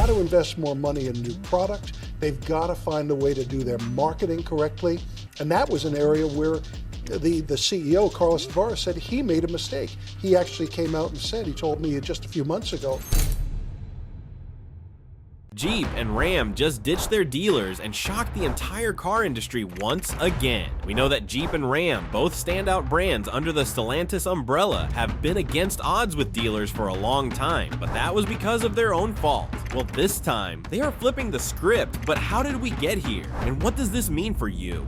got to invest more money in new product. They've got to find a way to do their marketing correctly. And that was an area where the CEO, Carlos Tavares, said he made a mistake. He actually came out and said, he told me just a few months ago, Jeep and Ram just ditched their dealers and shocked the entire car industry once again. We know that Jeep and Ram, both standout brands under the Stellantis umbrella, have been against odds with dealers for a long time, but that was because of their own fault. Well, this time, they are flipping the script, but how did we get here? And what does this mean for you?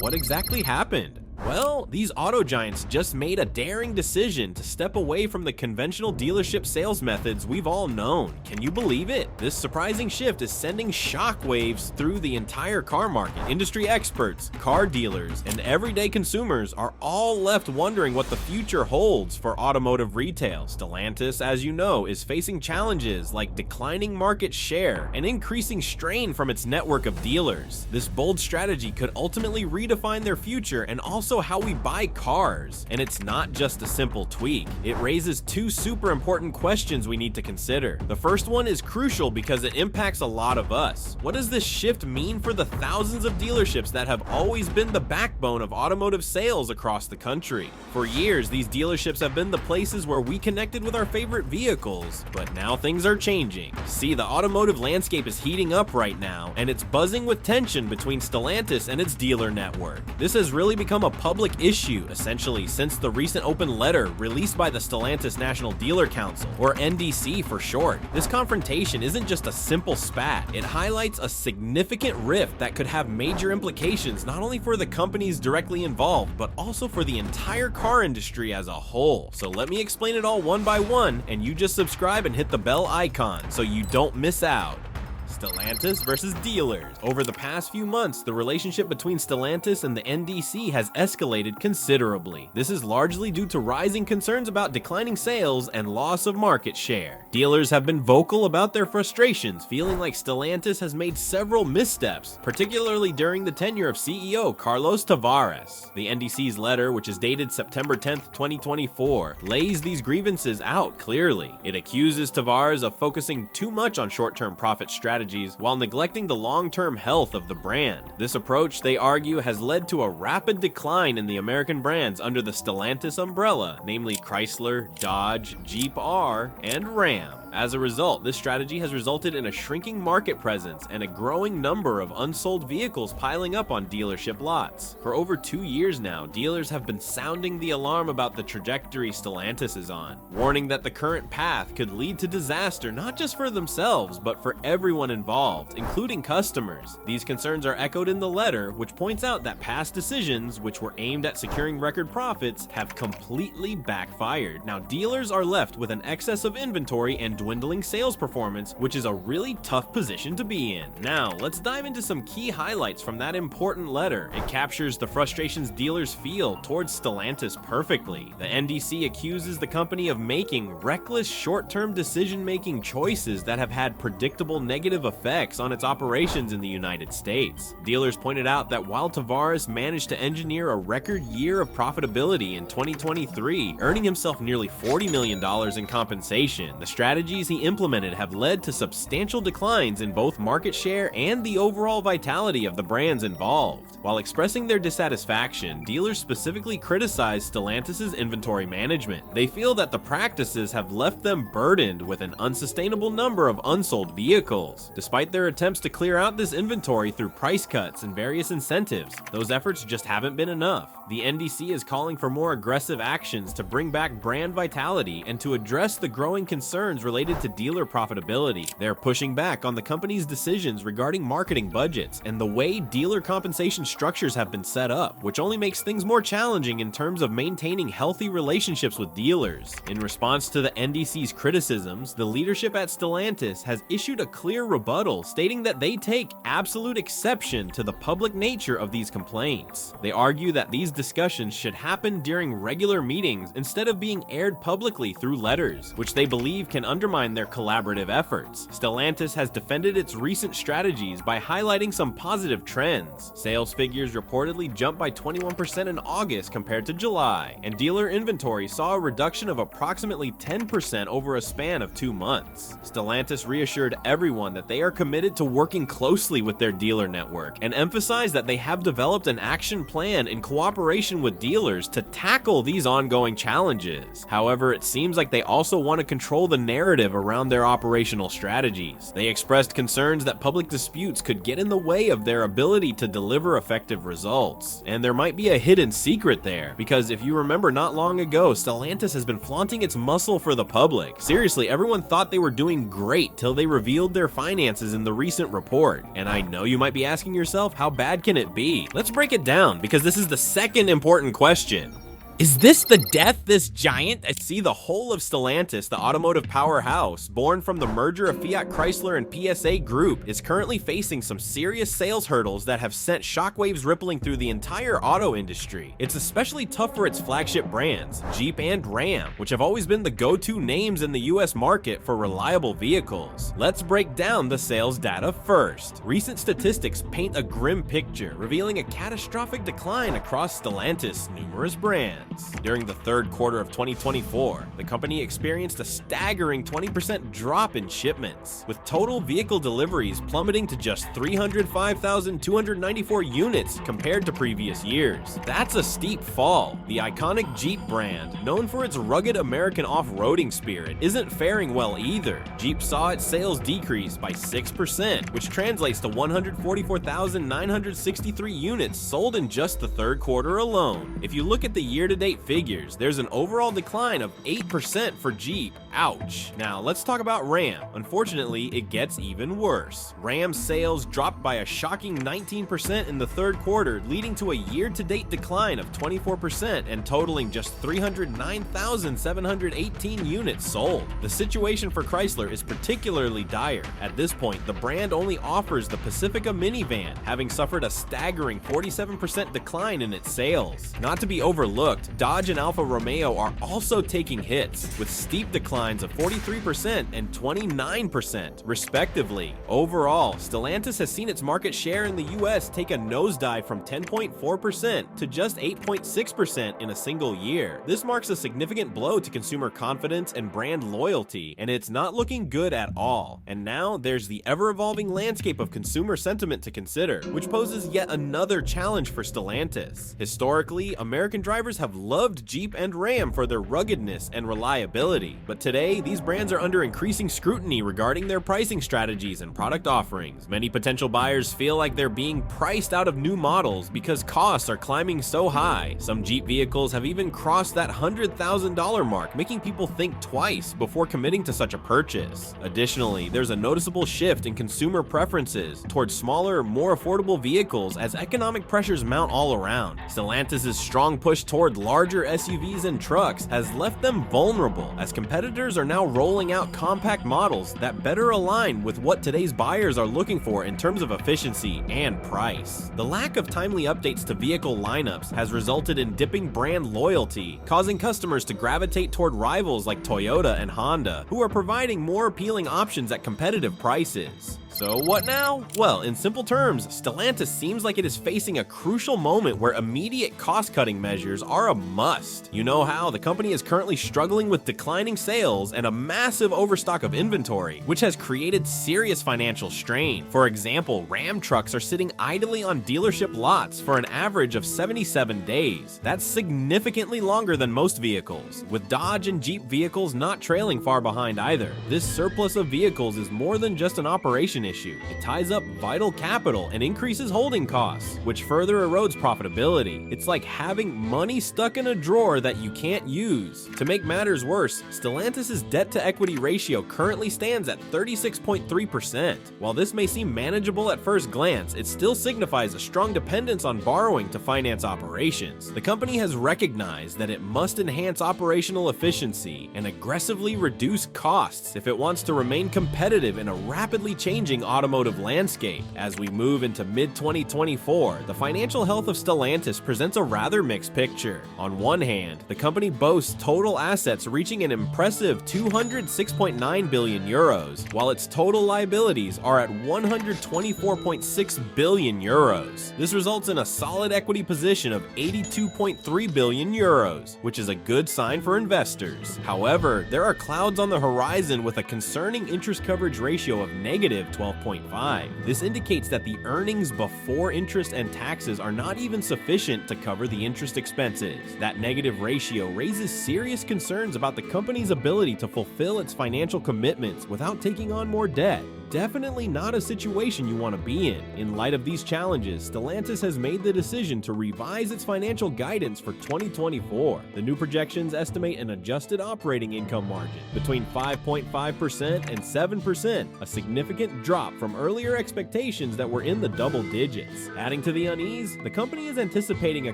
What exactly happened? Well, these auto giants just made a daring decision to step away from the conventional dealership sales methods we've all known. Can you believe it? This surprising shift is sending shockwaves through the entire car market. Industry experts, car dealers, and everyday consumers are all left wondering what the future holds for automotive retail. Stellantis, as you know, is facing challenges like declining market share and increasing strain from its network of dealers. This bold strategy could ultimately redefine their future and also how we buy cars. And it's not just a simple tweak. It raises two super important questions we need to consider. The first one is crucial because it impacts a lot of us. What does this shift mean for the thousands of dealerships that have always been the backbone of automotive sales across the country? For years, these dealerships have been the places where we connected with our favorite vehicles, but now things are changing. See, the automotive landscape is heating up right now, and it's buzzing with tension between Stellantis and its dealer network. This has really become a public issue, essentially, since the recent open letter released by the Stellantis National Dealer Council, or NDC for short. This confrontation isn't just a simple spat. It highlights a significant rift that could have major implications not only for the companies directly involved, but also for the entire car industry as a whole. So let me explain it all one by one, and you just subscribe and hit the bell icon so you don't miss out. Stellantis versus dealers. Over the past few months, the relationship between Stellantis and the NDC has escalated considerably. This is largely due to rising concerns about declining sales and loss of market share. Dealers have been vocal about their frustrations, feeling like Stellantis has made several missteps, particularly during the tenure of CEO Carlos Tavares. The NDC's letter, which is dated September 10th, 2024, lays these grievances out clearly. It accuses Tavares of focusing too much on short-term profit strategies while neglecting the long-term health of the brand. This approach, they argue, has led to a rapid decline in the American brands under the Stellantis umbrella, namely Chrysler, Dodge, Jeep R, and Ram. As a result, this strategy has resulted in a shrinking market presence and a growing number of unsold vehicles piling up on dealership lots. For over 2 years now, dealers have been sounding the alarm about the trajectory Stellantis is on, warning that the current path could lead to disaster not just for themselves, but for everyone involved, including customers. These concerns are echoed in the letter, which points out that past decisions, which were aimed at securing record profits, have completely backfired. Now, dealers are left with an excess of inventory and dwindling sales performance, which is a really tough position to be in. Now, let's dive into some key highlights from that important letter. It captures the frustrations dealers feel towards Stellantis perfectly. The NDC accuses the company of making reckless short-term decision-making choices that have had predictable negative effects on its operations in the United States. Dealers pointed out that while Tavares managed to engineer a record year of profitability in 2023, earning himself nearly $40 million in compensation, the strategies he implemented have led to substantial declines in both market share and the overall vitality of the brands involved. While expressing their dissatisfaction, dealers specifically criticized Stellantis' inventory management. They feel that the practices have left them burdened with an unsustainable number of unsold vehicles. Despite their attempts to clear out this inventory through price cuts and various incentives, those efforts just haven't been enough. The NDC is calling for more aggressive actions to bring back brand vitality and to address the growing concerns related to dealer profitability. They're pushing back on the company's decisions regarding marketing budgets and the way dealer compensation structures have been set up, which only makes things more challenging in terms of maintaining healthy relationships with dealers. In response to the NDC's criticisms, the leadership at Stellantis has issued a clear rebuttal, stating that they take absolute exception to the public nature of these complaints. They argue that these discussions should happen during regular meetings instead of being aired publicly through letters, which they believe can undermine their collaborative efforts. Stellantis has defended its recent strategies by highlighting some positive trends. Sales figures reportedly jumped by 21% in August compared to July, and dealer inventory saw a reduction of approximately 10% over a span of 2 months. Stellantis reassured everyone that they are committed to working closely with their dealer network and emphasized that they have developed an action plan in cooperation with dealers to tackle these ongoing challenges. However, it seems like they also want to control the narrative around their operational strategies. They expressed concerns that public disputes could get in the way of their ability to deliver effective results. And there might be a hidden secret there, because if you remember not long ago, Stellantis has been flaunting its muscle for the public. Seriously, everyone thought they were doing great till they revealed their finances in the recent report. And I know you might be asking yourself, how bad can it be? Let's break it down, because this is the second important question. Is this the death, this giant? I see the whole of Stellantis, the automotive powerhouse, born from the merger of Fiat Chrysler and PSA Group, is currently facing some serious sales hurdles that have sent shockwaves rippling through the entire auto industry. It's especially tough for its flagship brands, Jeep and Ram, which have always been the go-to names in the US market for reliable vehicles. Let's break down the sales data first. Recent statistics paint a grim picture, revealing a catastrophic decline across Stellantis' numerous brands. During the third quarter of 2024, the company experienced a staggering 20% drop in shipments, with total vehicle deliveries plummeting to just 305,294 units compared to previous years. That's a steep fall. The iconic Jeep brand, known for its rugged American off-roading spirit, isn't faring well either. Jeep saw its sales decrease by 6%, which translates to 144,963 units sold in just the third quarter alone. If you look at the year-to-date figures, there's an overall decline of 8% for Jeep. Ouch. Now let's talk about Ram. Unfortunately, it gets even worse. Ram sales dropped by a shocking 19% in the third quarter, leading to a year-to-date decline of 24% and totaling just 309,718 units sold. The situation for Chrysler is particularly dire. At this point, the brand only offers the Pacifica minivan, having suffered a staggering 47% decline in its sales. Not to be overlooked, Dodge and Alfa Romeo are also taking hits, with steep declines of 43% and 29%, respectively. Overall, Stellantis has seen its market share in the US take a nosedive from 10.4% to just 8.6% in a single year. This marks a significant blow to consumer confidence and brand loyalty, and it's not looking good at all. And now there's the ever-evolving landscape of consumer sentiment to consider, which poses yet another challenge for Stellantis. Historically, American drivers have loved Jeep and Ram for their ruggedness and reliability, but today, these brands are under increasing scrutiny regarding their pricing strategies and product offerings. Many potential buyers feel like they're being priced out of new models because costs are climbing so high. Some Jeep vehicles have even crossed that $100,000 mark, making people think twice before committing to such a purchase. Additionally, there's a noticeable shift in consumer preferences towards smaller, more affordable vehicles as economic pressures mount all around. Stellantis' strong push toward larger SUVs and trucks has left them vulnerable, as competitors are now rolling out compact models that better align with what today's buyers are looking for in terms of efficiency and price. The lack of timely updates to vehicle lineups has resulted in dipping brand loyalty, causing customers to gravitate toward rivals like Toyota and Honda, who are providing more appealing options at competitive prices. So what now? Well, in simple terms, Stellantis seems like it is facing a crucial moment where immediate cost-cutting measures are a must. You know how the company is currently struggling with declining sales and a massive overstock of inventory, which has created serious financial strain. For example, Ram trucks are sitting idly on dealership lots for an average of 77 days. That's significantly longer than most vehicles, with Dodge and Jeep vehicles not trailing far behind either. This surplus of vehicles is more than just an operation issue. It ties up vital capital and increases holding costs, which further erodes profitability. It's like having money stuck in a drawer that you can't use. To make matters worse, Stellantis Stellantis' debt-to-equity ratio currently stands at 36.3%. While this may seem manageable at first glance, it still signifies a strong dependence on borrowing to finance operations. The company has recognized that it must enhance operational efficiency and aggressively reduce costs if it wants to remain competitive in a rapidly changing automotive landscape. As we move into mid-2024, the financial health of Stellantis presents a rather mixed picture. On one hand, the company boasts total assets reaching an impressive 206.9 billion euros, while its total liabilities are at 124.6 billion euros. This results in a solid equity position of 82.3 billion euros, which is a good sign for investors. However, there are clouds on the horizon with a concerning interest coverage ratio of negative 12.5. This indicates that the earnings before interest and taxes are not even sufficient to cover the interest expenses. That negative ratio raises serious concerns about the company's ability to fulfill its financial commitments without taking on more debt. Definitely not a situation you want to be in. In light of these challenges, Stellantis has made the decision to revise its financial guidance for 2024. The new projections estimate an adjusted operating income margin between 5.5% and 7%, a significant drop from earlier expectations that were in the double digits. Adding to the unease, the company is anticipating a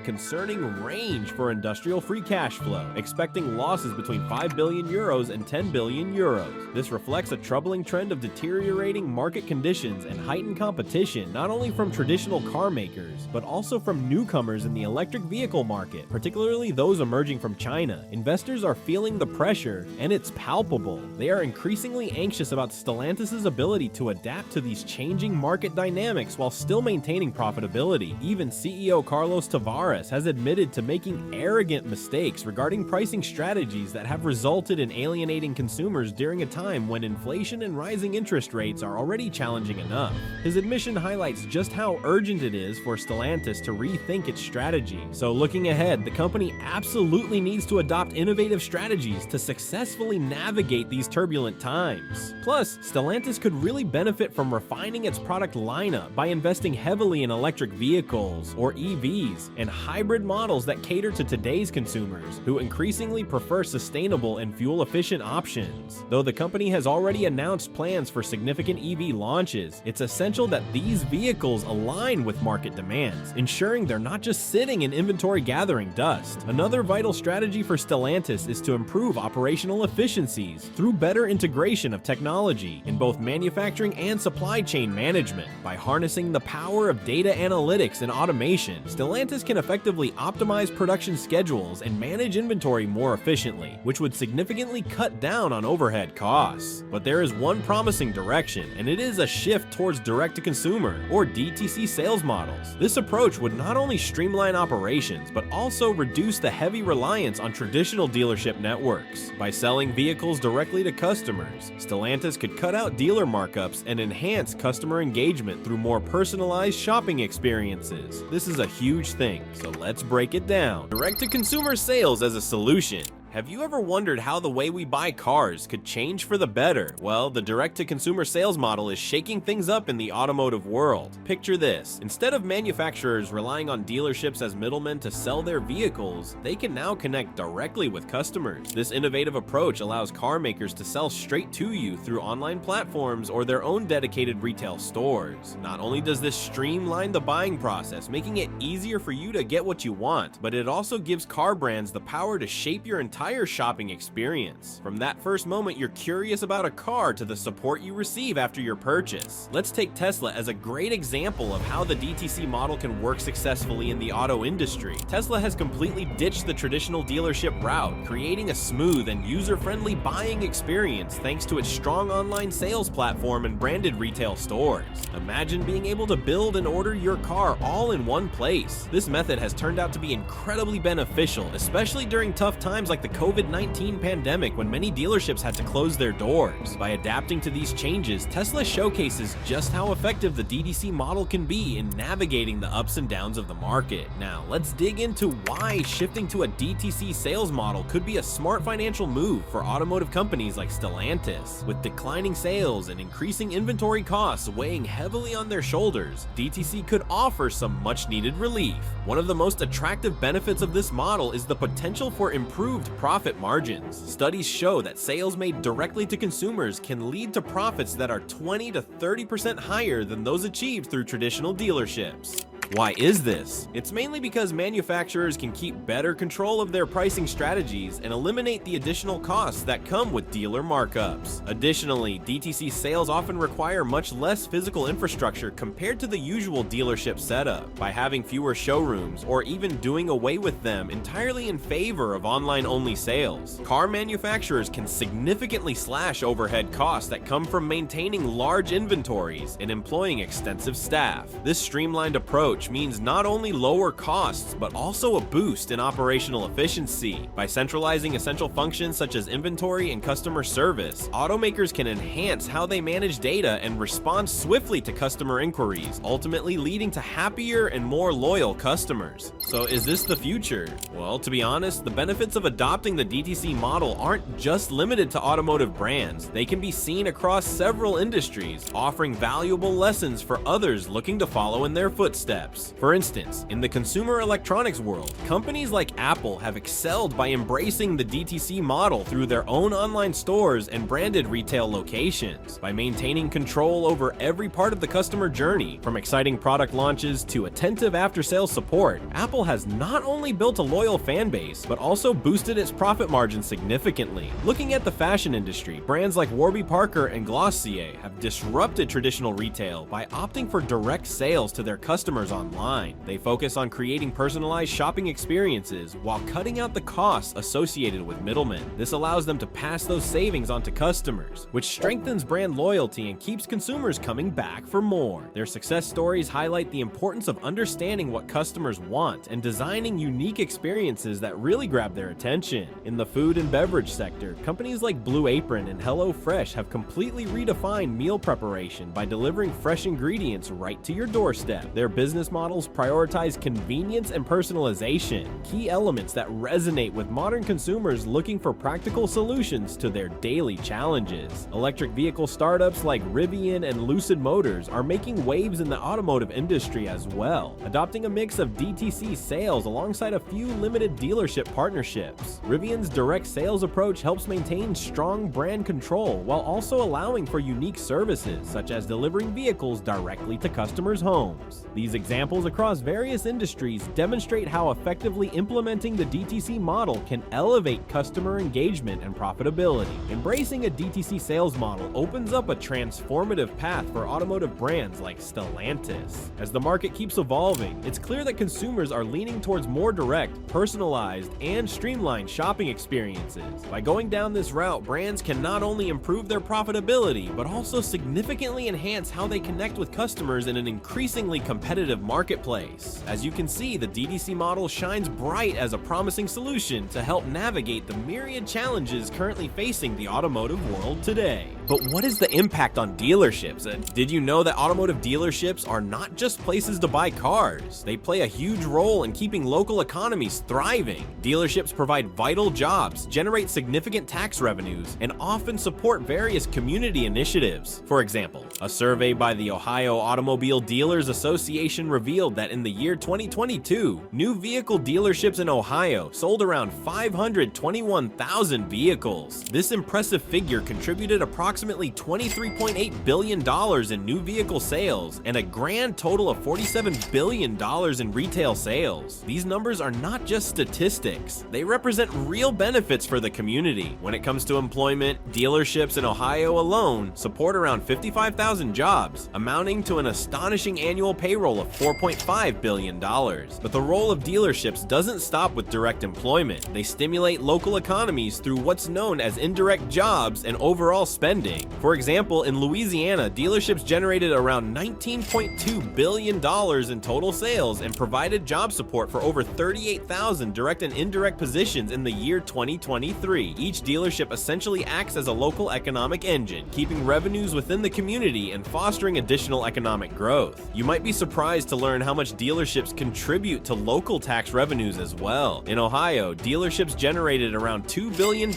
concerning range for industrial free cash flow, expecting losses between 5 billion euros and 10 billion euros. This reflects a troubling trend of deteriorating market conditions and heightened competition, not only from traditional car makers, but also from newcomers in the electric vehicle market, particularly those emerging from China. Investors are feeling the pressure, and it's palpable. They are increasingly anxious about Stellantis' ability to adapt to these changing market dynamics while still maintaining profitability. Even CEO Carlos Tavares has admitted to making arrogant mistakes regarding pricing strategies that have resulted in alienating consumers during a time when inflation and rising interest rates are already challenging enough. His admission highlights just how urgent it is for Stellantis to rethink its strategy. So looking ahead, the company absolutely needs to adopt innovative strategies to successfully navigate these turbulent times. Plus, Stellantis could really benefit from refining its product lineup by investing heavily in electric vehicles, or EVs, and hybrid models that cater to today's consumers, who increasingly prefer sustainable and fuel-efficient options. Though the company has already announced plans for significant EV launches, it's essential that these vehicles align with market demands, ensuring they're not just sitting in inventory gathering dust. Another vital strategy for Stellantis is to improve operational efficiencies through better integration of technology in both manufacturing and supply chain management. By harnessing the power of data analytics and automation, Stellantis can effectively optimize production schedules and manage inventory more efficiently, which would significantly cut down on overhead costs. But there is one promising direction, and it is a shift towards direct-to-consumer, or DTC sales models. This approach would not only streamline operations, but also reduce the heavy reliance on traditional dealership networks. By selling vehicles directly to customers, Stellantis could cut out dealer markups and enhance customer engagement through more personalized shopping experiences. This is a huge thing, so let's break it down. Direct-to-consumer sales as a solution. Have you ever wondered how the way we buy cars could change for the better? Well, the direct-to-consumer sales model is shaking things up in the automotive world. Picture this. Instead of manufacturers relying on dealerships as middlemen to sell their vehicles, they can now connect directly with customers. This innovative approach allows car makers to sell straight to you through online platforms or their own dedicated retail stores. Not only does this streamline the buying process, making it easier for you to get what you want, but it also gives car brands the power to shape your entire shopping experience. From that first moment you're curious about a car to the support you receive after your purchase. Let's take Tesla as a great example of how the DTC model can work successfully in the auto industry. Tesla has completely ditched the traditional dealership route, creating a smooth and user-friendly buying experience thanks to its strong online sales platform and branded retail stores. Imagine being able to build and order your car all in one place. This method has turned out to be incredibly beneficial, especially during tough times like the COVID-19 pandemic when many dealerships had to close their doors. By adapting to these changes, Tesla showcases just how effective the DTC model can be in navigating the ups and downs of the market. Now, let's dig into why shifting to a DTC sales model could be a smart financial move for automotive companies like Stellantis. With declining sales and increasing inventory costs weighing heavily on their shoulders, DTC could offer some much-needed relief. One of the most attractive benefits of this model is the potential for improved profit margins. Studies show that sales made directly to consumers can lead to profits that are 20 to 30% higher than those achieved through traditional dealerships. Why is this? It's mainly because manufacturers can keep better control of their pricing strategies and eliminate the additional costs that come with dealer markups. Additionally, DTC sales often require much less physical infrastructure compared to the usual dealership setup. By having fewer showrooms, or even doing away with them entirely in favor of online-only sales, car manufacturers can significantly slash overhead costs that come from maintaining large inventories and employing extensive staff. This streamlined approach means not only lower costs, but also a boost in operational efficiency. By centralizing essential functions such as inventory and customer service, automakers can enhance how they manage data and respond swiftly to customer inquiries, ultimately leading to happier and more loyal customers. So is this the future? Well, to be honest, the benefits of adopting the DTC model aren't just limited to automotive brands. They can be seen across several industries, offering valuable lessons for others looking to follow in their footsteps. For instance, in the consumer electronics world, companies like Apple have excelled by embracing the DTC model through their own online stores and branded retail locations. By maintaining control over every part of the customer journey, from exciting product launches to attentive after-sales support, Apple has not only built a loyal fan base, but also boosted its profit margin significantly. Looking at the fashion industry, brands like Warby Parker and Glossier have disrupted traditional retail by opting for direct sales to their customers online. They focus on creating personalized shopping experiences while cutting out the costs associated with middlemen. This allows them to pass those savings on to customers, which strengthens brand loyalty and keeps consumers coming back for more. Their success stories highlight the importance of understanding what customers want and designing unique experiences that really grab their attention. In the food and beverage sector, companies like Blue Apron and HelloFresh have completely redefined meal preparation by delivering fresh ingredients right to your doorstep. Their business models prioritize convenience and personalization, key elements that resonate with modern consumers looking for practical solutions to their daily challenges. Electric vehicle startups like Rivian and Lucid Motors are making waves in the automotive industry as well, adopting a mix of DTC sales alongside a few limited dealership partnerships. Rivian's direct sales approach helps maintain strong brand control while also allowing for unique services such as delivering vehicles directly to customers' homes. These examples across various industries demonstrate how effectively implementing the DTC model can elevate customer engagement and profitability. Embracing a DTC sales model opens up a transformative path for automotive brands like Stellantis. As the market keeps evolving, it's clear that consumers are leaning towards more direct, personalized, and streamlined shopping experiences. By going down this route, brands can not only improve their profitability, but also significantly enhance how they connect with customers in an increasingly competitive marketplace. As you can see, the DTC model shines bright as a promising solution to help navigate the myriad challenges currently facing the automotive world today. But what is the impact on dealerships? Did you know that automotive dealerships are not just places to buy cars? They play a huge role in keeping local economies thriving. Dealerships provide vital jobs, generate significant tax revenues, and often support various community initiatives. For example, a survey by the Ohio Automobile Dealers Association revealed that in the year 2022, new vehicle dealerships in Ohio sold around 521,000 vehicles. This impressive figure contributed approximately $23.8 billion in new vehicle sales and a grand total of $47 billion in retail sales. These numbers are not just statistics, they represent real benefits for the community. When it comes to employment, dealerships in Ohio alone support around 55,000 jobs, amounting to an astonishing annual payroll of $4.5 billion. But the role of dealerships doesn't stop with direct employment. They stimulate local economies through what's known as indirect jobs and overall spending. For example, in Louisiana, dealerships generated around $19.2 billion in total sales and provided job support for over 38,000 direct and indirect positions in the year 2023. Each dealership essentially acts as a local economic engine, keeping revenues within the community and fostering additional economic growth. You might be surprised to learn how much dealerships contribute to local tax revenues as well. In Ohio, dealerships generated around $2 billion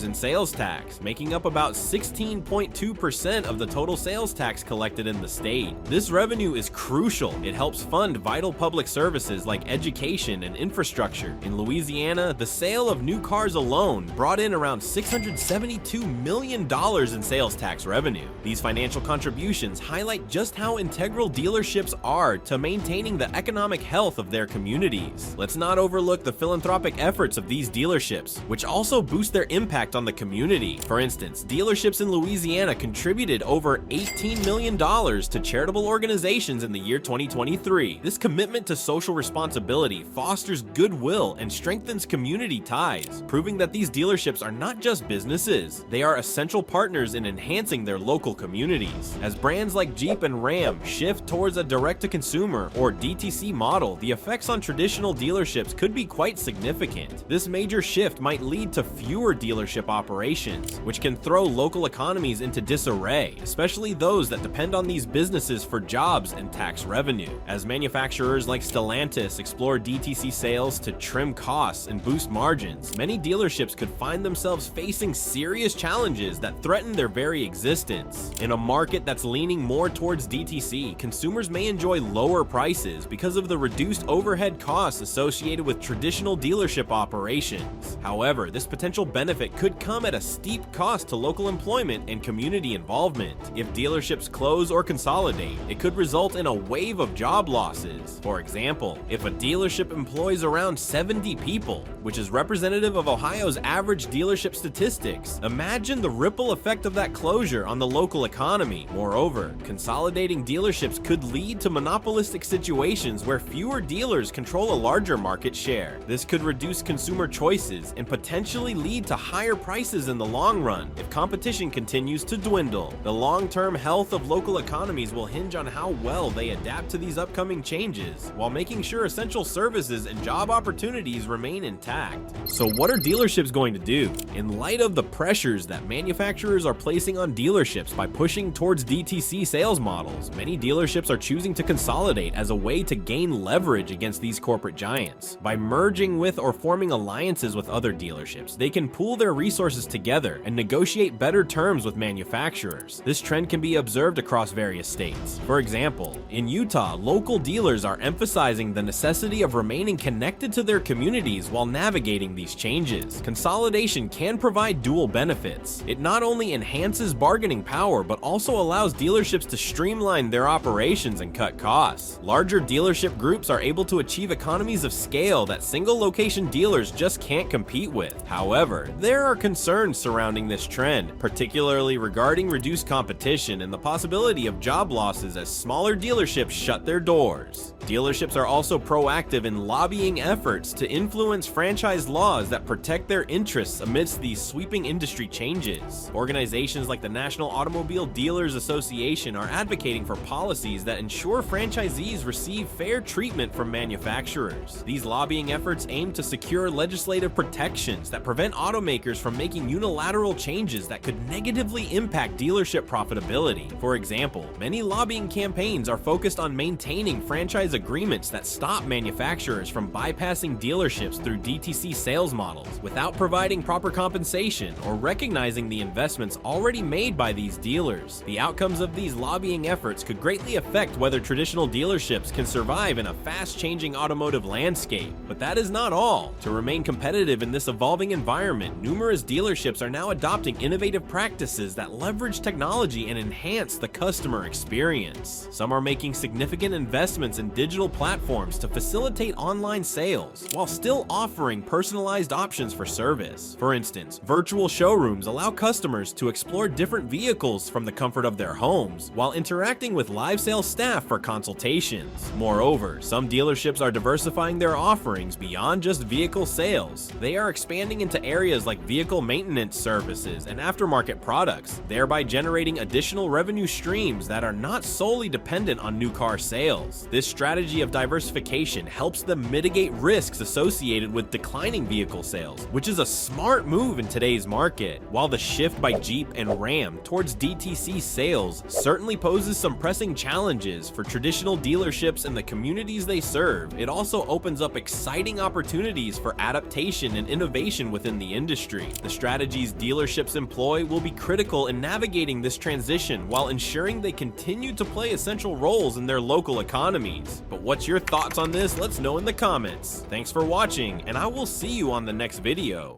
in sales tax, making up about 16 13.2% of the total sales tax collected in the state. This revenue is crucial. It helps fund vital public services like education and infrastructure. In Louisiana, the sale of new cars alone brought in around $672 million in sales tax revenue. These financial contributions highlight just how integral dealerships are to maintaining the economic health of their communities. Let's not overlook the philanthropic efforts of these dealerships, which also boost their impact on the community. For instance, dealerships in Louisiana contributed over $18 million to charitable organizations in the year 2023. This commitment to social responsibility fosters goodwill and strengthens community ties, proving that these dealerships are not just businesses, they are essential partners in enhancing their local communities. As brands like Jeep and Ram shift towards a direct-to-consumer or DTC model, the effects on traditional dealerships could be quite significant. This major shift might lead to fewer dealership operations, which can throw local economies into disarray, especially those that depend on these businesses for jobs and tax revenue. As manufacturers like Stellantis explore DTC sales to trim costs and boost margins, many dealerships could find themselves facing serious challenges that threaten their very existence. In a market that's leaning more towards DTC, consumers may enjoy lower prices because of the reduced overhead costs associated with traditional dealership operations. However, this potential benefit could come at a steep cost to local employment and community involvement. If dealerships close or consolidate, it could result in a wave of job losses. For example, if a dealership employs around 70 people, which is representative of Ohio's average dealership statistics, imagine the ripple effect of that closure on the local economy. Moreover, consolidating dealerships could lead to monopolistic situations where fewer dealers control a larger market share. This could reduce consumer choices and potentially lead to higher prices in the long run if competition continues to dwindle. The long-term health of local economies will hinge on how well they adapt to these upcoming changes, while making sure essential services and job opportunities remain intact. So what are dealerships going to do? In light of the pressures that manufacturers are placing on dealerships by pushing towards DTC sales models, many dealerships are choosing to consolidate as a way to gain leverage against these corporate giants. By merging with or forming alliances with other dealerships, they can pool their resources together and negotiate better terms with manufacturers. This trend can be observed across various states. For example, in Utah, local dealers are emphasizing the necessity of remaining connected to their communities while navigating these changes. Consolidation can provide dual benefits. It not only enhances bargaining power, but also allows dealerships to streamline their operations and cut costs. Larger dealership groups are able to achieve economies of scale that single location dealers just can't compete with. However, there are concerns surrounding this trend, particularly regarding reduced competition and the possibility of job losses as smaller dealerships shut their doors. Dealerships are also proactive in lobbying efforts to influence franchise laws that protect their interests amidst these sweeping industry changes. Organizations like the National Automobile Dealers Association are advocating for policies that ensure franchisees receive fair treatment from manufacturers. These lobbying efforts aim to secure legislative protections that prevent automakers from making unilateral changes that could negatively impact dealership profitability. For example, many lobbying campaigns are focused on maintaining franchise agreements that stop manufacturers from bypassing dealerships through DTC sales models without providing proper compensation or recognizing the investments already made by these dealers. The outcomes of these lobbying efforts could greatly affect whether traditional dealerships can survive in a fast-changing automotive landscape. But that is not all. To remain competitive in this evolving environment, numerous dealerships are now adopting innovative practices that leverage technology and enhance the customer experience. Some are making significant investments in digital platforms to facilitate online sales, while still offering personalized options for service. For instance, virtual showrooms allow customers to explore different vehicles from the comfort of their homes, while interacting with live sales staff for consultations. Moreover, some dealerships are diversifying their offerings beyond just vehicle sales. They are expanding into areas like vehicle maintenance services and aftermarket products, thereby generating additional revenue streams that are not solely dependent on new car sales. This strategy strategy of diversification helps them mitigate risks associated with declining vehicle sales, which is a smart move in today's market. While the shift by Jeep and Ram towards DTC sales certainly poses some pressing challenges for traditional dealerships and the communities they serve, it also opens up exciting opportunities for adaptation and innovation within the industry. The strategies dealerships employ will be critical in navigating this transition while ensuring they continue to play essential roles in their local economies. But what's your thoughts on this? Let's know in the comments. Thanks for watching, and I will see you on the next video.